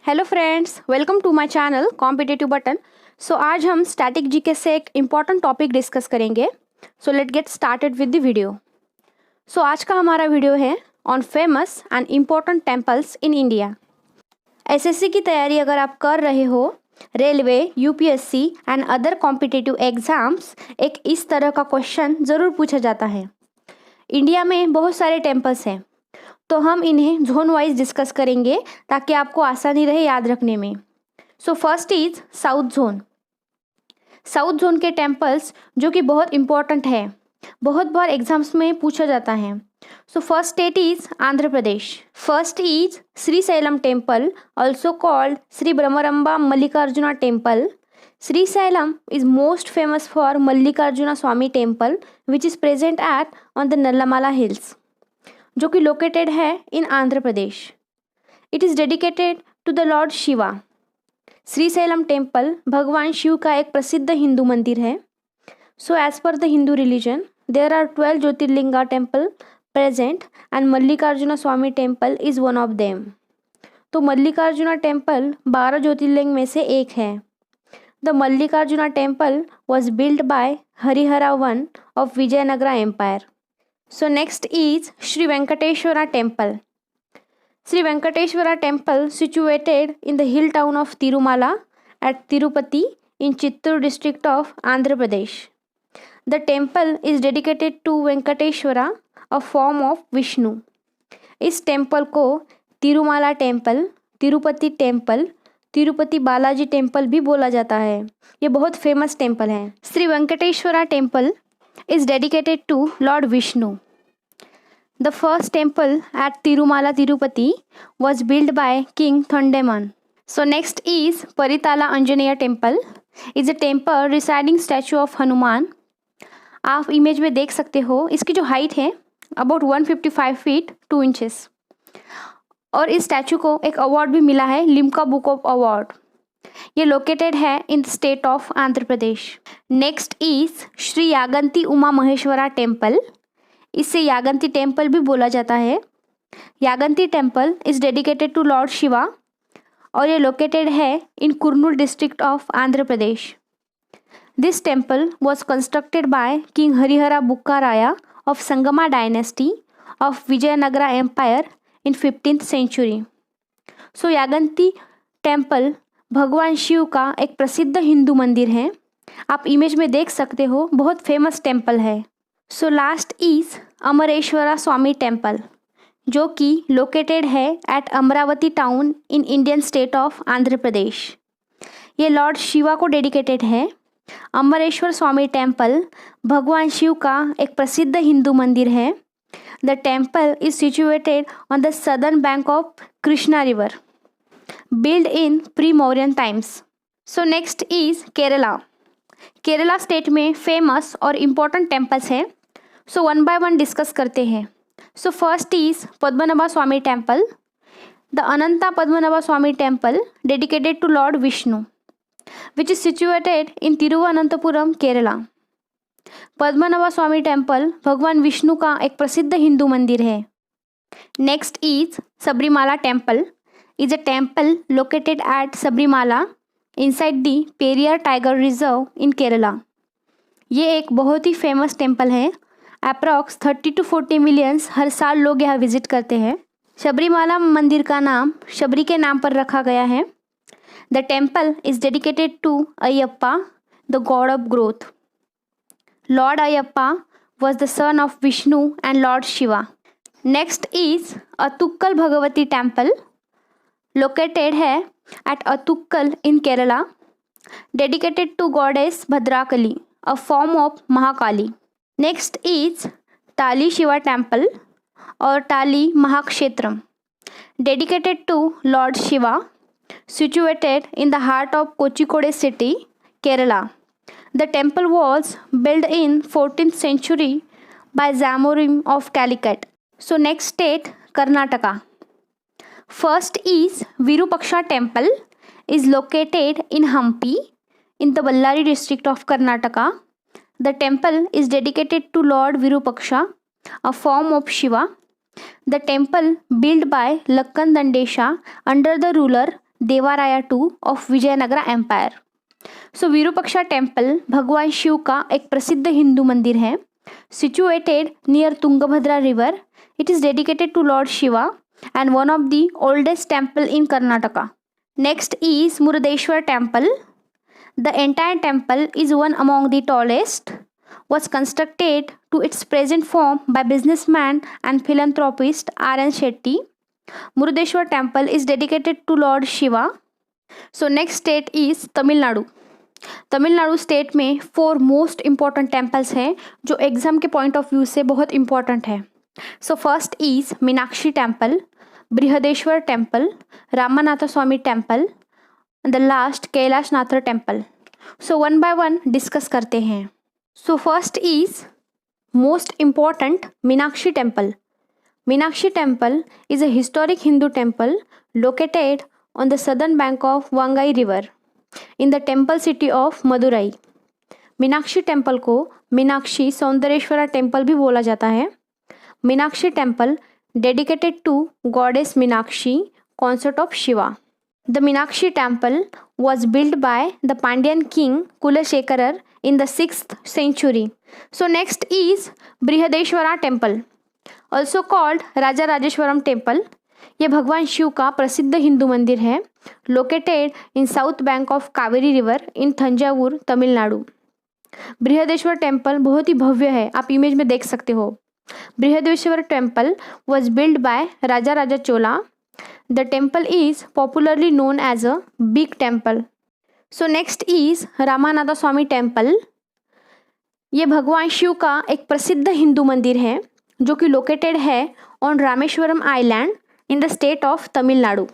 Hello friends, welcome to my channel competitive button. So आज हम static GK से एक इम्पॉर्टेंट टॉपिक डिस्कस करेंगे। So let get started with the video. So आज का हमारा वीडियो है on famous and important temples in India. SSC की तैयारी अगर आप कर रहे हो, railway, UPSC and other competitive exams, एक इस तरह का क्वेश्चन ज़रूर पूछा जाता है। इंडिया में बहुत सारे टेम्पल्स हैं, तो हम इन्हें जोन वाइज डिस्कस करेंगे ताकि आपको आसानी रहे याद रखने में। सो first is south zone. South zone के टेम्पल्स जो कि बहुत इम्पोर्टेंट है, बहुत बार एग्जाम्स में पूछा जाता है। So first state is Andhra Pradesh. First is Srisailam temple, also called Shri Brahmaramba Mallikarjuna temple. Srisailam is most famous for Mallikarjuna Swami temple which is present at on the Nallamala hills, जो कि लोकेटेड है in Andhra Pradesh. It is dedicated to the lord Shiva. Srisailam temple भगवान शिव का एक प्रसिद्ध हिंदू मंदिर है। So as per the Hindu religion there are 12 jyotirlinga temple present and Mallikarjuna Swami temple is one of them. तो मल्लिकार्जुना टेम्पल 12 ज्योतिर्लिंग में से एक है। The Mallikarjuna temple was build by Harihara one of Vijayanagara empire. So next is Sri Venkateshwara temple. Sri Venkateshwara temple situated in the hill town of Tirumala at Tirupati in Chittoor district of Andhra Pradesh. The temple is dedicated to Venkateshwara, a form of Vishnu. इस temple को Tirumala temple, Tirupati temple, Tirupati Balaji temple भी बोला जाता है। ये बहुत famous temple है। Shri Venkateshwara temple is dedicated to Lord Vishnu. The first temple at Tirumala Tirupati was built by King Thondaman. So next is Paritala Anjaneya temple. Is a temple residing statue of Hanuman. आप image में देख सकते हो, इसकी जो height है about 155 feet 2 inches, और इस स्टैचू को एक अवार्ड भी मिला है, लिम्का बुक ऑफ अवार्ड। ये लोकेटेड है in the state of Andhra Pradesh. Next is Shri Yaganti Uma Maheshwara temple. इसे यागंती टेम्पल भी बोला जाता है। Yaganti temple is dedicated to Lord Shiva और ये लोकेटेड है in Kurnool district of Andhra Pradesh. This temple was constructed by king Harihara Bukkaraya of Sangama dynasty of Vijayanagara empire in 15th century. So Yaganti temple भगवान शिव का एक प्रसिद्ध हिंदू मंदिर है। आप इमेज में देख सकते हो, बहुत फेमस टेम्पल है। So last is Amareshwara Swami temple, जो कि लोकेटेड है at Amaravati town in Indian state of Andhra Pradesh. ये लॉर्ड शिवा को डेडिकेटेड है। अमरेश्वर स्वामी टेम्पल भगवान शिव का एक प्रसिद्ध हिंदू मंदिर है। The temple is situated on the southern bank of Krishna river, built in pre-Mauryan times. So next is Kerala. Kerala state में फेमस और इम्पोर्टेंट टेम्पल्स हैं। So one by one discuss करते हैं। So first is Padmanabha Swamy temple, the Ananta Padmanabha Swamy temple dedicated to Lord Vishnu, which is situated in Thiruvananthapuram Kerala. Padmanabha Swamy temple भगवान विष्णु का एक प्रसिद्ध हिंदू मंदिर है। Next is Sabarimala temple is a temple located at Sabrimala inside the Periyar Tiger Reserve in Kerala. ये एक बहुत ही फेमस टेम्पल है। अप्रॉक्स 30 to 40 मिलियंस हर साल लोग यहाँ विजिट करते हैं। शबरीमाला मंदिर का नाम शबरी के नाम पर रखा गया है। The temple is dedicated to Ayyappa, the god of growth. Lord Ayyappa was the son of Vishnu and lord Shiva. Next is Attukal Bhagavathi temple, located है at Attukal in Kerala, dedicated to goddess Bhadrakali, a form of Mahakali. Next is Thali Shiva temple और Thali Mahakshetram, dedicated to Lord Shiva, situated in the heart of Kozhikode city, Kerala. The temple was build in 14th century by Zamorim of Calicut. So next state Karnataka. First is Virupaksha temple is located in Hampi in the Ballari district of Karnataka. The temple is dedicated to Lord Virupaksha, a form of Shiva. The temple built by Lakkan Dandesha under the ruler Devaraya II of Vijayanagara empire. So Virupaksha temple भगवान शिव का एक प्रसिद्ध हिंदू मंदिर है। Situated near Tungabhadra river, it is dedicated to Lord Shiva and one of the oldest temple in Karnataka. Next is Murdeshwar temple. The entire temple is one among the tallest, was constructed to its present form by businessman and philanthropist R.N. Shetty. Murdeshwar temple is dedicated to Lord Shiva. So next state is Tamil Nadu. Tamil Nadu state में 4 most important temples हैं जो exam के point of view से बहुत important है। So first is Meenakshi temple, Brihadeeswara temple, Ramanatha Swamy temple, the last Kailasanatha temple. So one by one discuss करते हैं। So first is most important Meenakshi temple. Meenakshi temple is a historic Hindu temple located on the southern bank of Vaigai river in the temple city of Madurai. Meenakshi temple को Meenakshi Sundareswara temple भी बोला जाता है। Meenakshi temple dedicated to goddess Meenakshi, consort of Shiva. The Meenakshi temple was built by the Pandyan king Kulashekarar in the 6th century. So next is Brihadeshwara temple, also called Raja Rajeshwaram temple. यह भगवान शिव का प्रसिद्ध हिंदू मंदिर है, located in south bank of Kaveri river in Thanjavur Tamil Nadu. Brihadeeswara temple बहुत ही भव्य है, आप इमेज में देख सकते हो। Brihadeshwar temple was built by Raja Raja Chola. The temple is popularly known as a big temple. So next is Ramanatha Swamy temple. ये भगवान शिव का एक प्रसिद्ध हिंदू मंदिर है जो कि लोकेटेड है on Rameswaram island in the state of Tamil Nadu.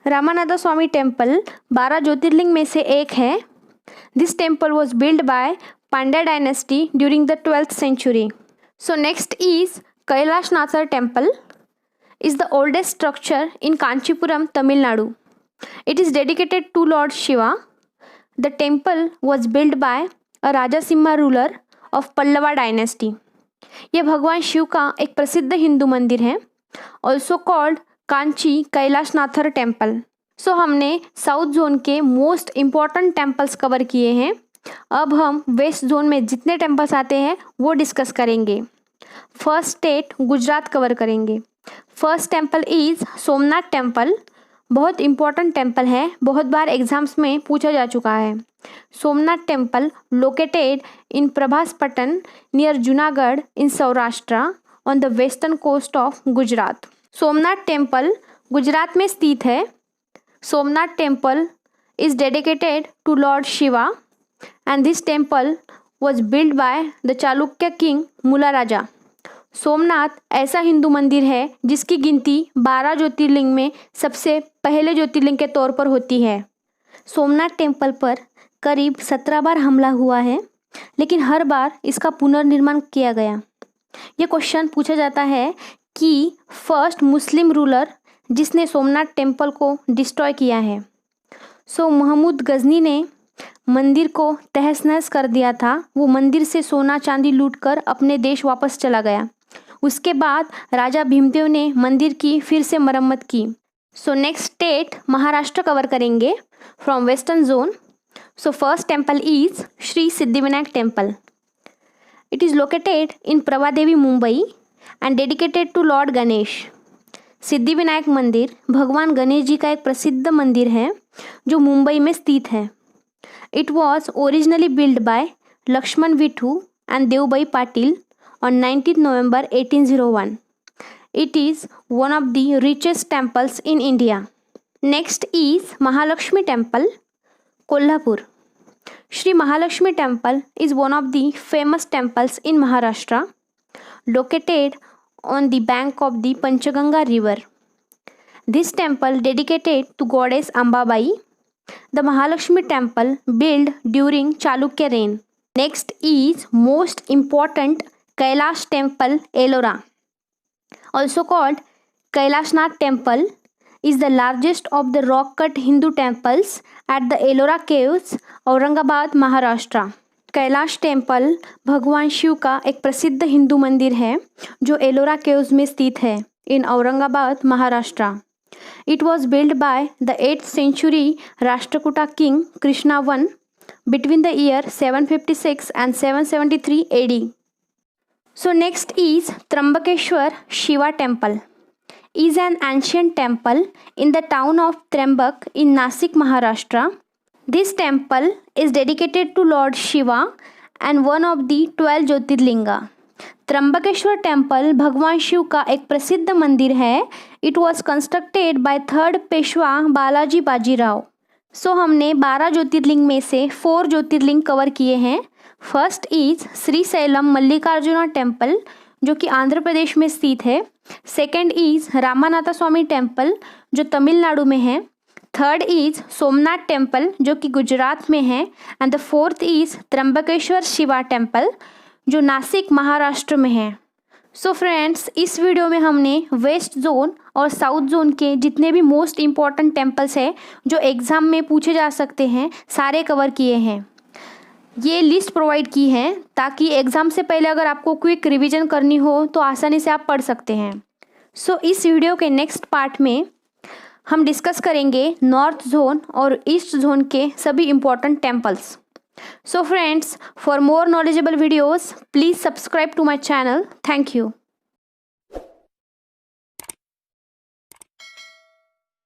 Ramanatha Swamy temple 12 jyotirlinga में से एक है। This temple was build by Pandya dynasty during the 12th century. So next is Kailashnath temple is the oldest structure in Kanchipuram, Tamil Nadu. It is dedicated to Lord Shiva. The temple was built by a Rajasimha ruler of Pallava dynasty. यह भगवान शिव का एक प्रसिद्ध हिंदू मंदिर है, also called Kanchi Kailasanathar temple. So हमने south zone के most important temples cover किए हैं। अब हम वेस्ट जोन में जितने टेम्पल्स आते हैं वो डिस्कस करेंगे। फर्स्ट स्टेट गुजरात कवर करेंगे। First temple is Somnath temple. बहुत इम्पॉर्टेंट टेम्पल है, बहुत बार एग्जाम्स में पूछा जा चुका है। Somnath temple located in Prabhas Patan near Junagadh in Saurashtra on the western coast of Gujarat. Somnath temple Gujarat में स्थित है। Somnath temple is dedicated to Lord Shiva and this temple was built by the Chalukya king Mularaja. Somnath ऐसा हिंदू मंदिर है जिसकी गिनती 12 ज्योतिर्लिंग में सबसे पहले ज्योतिर्लिंग के तौर पर होती है। सोमनाथ टेम्पल पर करीब 17 बार हमला हुआ है, लेकिन हर बार इसका पुनर्निर्माण किया गया। ये क्वेश्चन पूछा जाता है कि फर्स्ट मुस्लिम रूलर जिसने सोमनाथ टेम्पल को डिस्ट्रॉय किया है। सो महमूद गजनी ने मंदिर को तहस नहस कर दिया था। वो मंदिर से सोना चांदी लूटकर अपने देश वापस चला गया। उसके बाद राजा भीमदेव ने मंदिर की फिर से मरम्मत की। So next state Maharashtra cover करेंगे from western zone. So first temple is Shri Siddhivinayak temple. It is located in Prabhadevi Mumbai and dedicated to lord Ganesh. Siddhivinayak मंदिर भगवान गणेश जी का एक प्रसिद्ध मंदिर है जो मुंबई में स्थित है। It was originally built by Lakshman Vittu and Devbai Patil on 19th November 1801. It is one of the richest temples in India. Next is Mahalakshmi Temple, Kolhapur. Shri Mahalakshmi Temple is one of the famous temples in Maharashtra, located on the bank of the Panchaganga river. This temple dedicated to goddess Ambabai. The Mahalakshmi temple built during Chalukya reign. Next is most important Kailash temple, Ellora. Also called Kailashnath temple, is the largest of the rock-cut Hindu temples at the Ellora caves, Aurangabad, Maharashtra. Kailash temple भगवान शिव का एक प्रसिद्ध हिंदू मंदिर है जो Ellora caves में स्थित है in Aurangabad, Maharashtra. It was built by the 8th century Rashtrakuta king Krishna I between the year 756 and 773 AD. So next is Trambakeshwar Shiva Temple. Is an ancient temple in the town of Trambak in Nasik, Maharashtra. This temple is dedicated to Lord Shiva and one of the 12 Jyotirlinga. Trimbakeshwar temple भगवान शिव का एक प्रसिद्ध मंदिर है. It was constructed by 3rd Peshwa Balaji Bajirao. So हमने 12 ज्योतिर्लिंग में से 4 ज्योतिर्लिंग cover किए हैं. First is Shri Shailam Mallikarjuna temple जो कि आंध्र प्रदेश में स्थित है. Second is Ramanatha Swamy temple जो तमिलनाडु में है. थर्ड इज सोमनाथ टेम्पल जो कि गुजरात में है. And the fourth is Trimbakeshwar Shiva temple जो नासिक महाराष्ट्र में है. सो फ्रेंड्स, इस वीडियो में हमने वेस्ट जोन और साउथ जोन के जितने भी मोस्ट इम्पॉर्टेंट टेम्पल्स हैं जो एग्ज़ाम में पूछे जा सकते हैं सारे कवर किए हैं. ये लिस्ट प्रोवाइड की है ताकि एग्ज़ाम से पहले अगर आपको क्विक रिवीजन करनी हो तो आसानी से आप पढ़ सकते हैं. सो इस वीडियो के नेक्स्ट पार्ट में हम डिस्कस करेंगे नॉर्थ जोन और ईस्ट जोन के सभी important temples. So friends, for more knowledgeable videos, please subscribe to my channel. Thank you.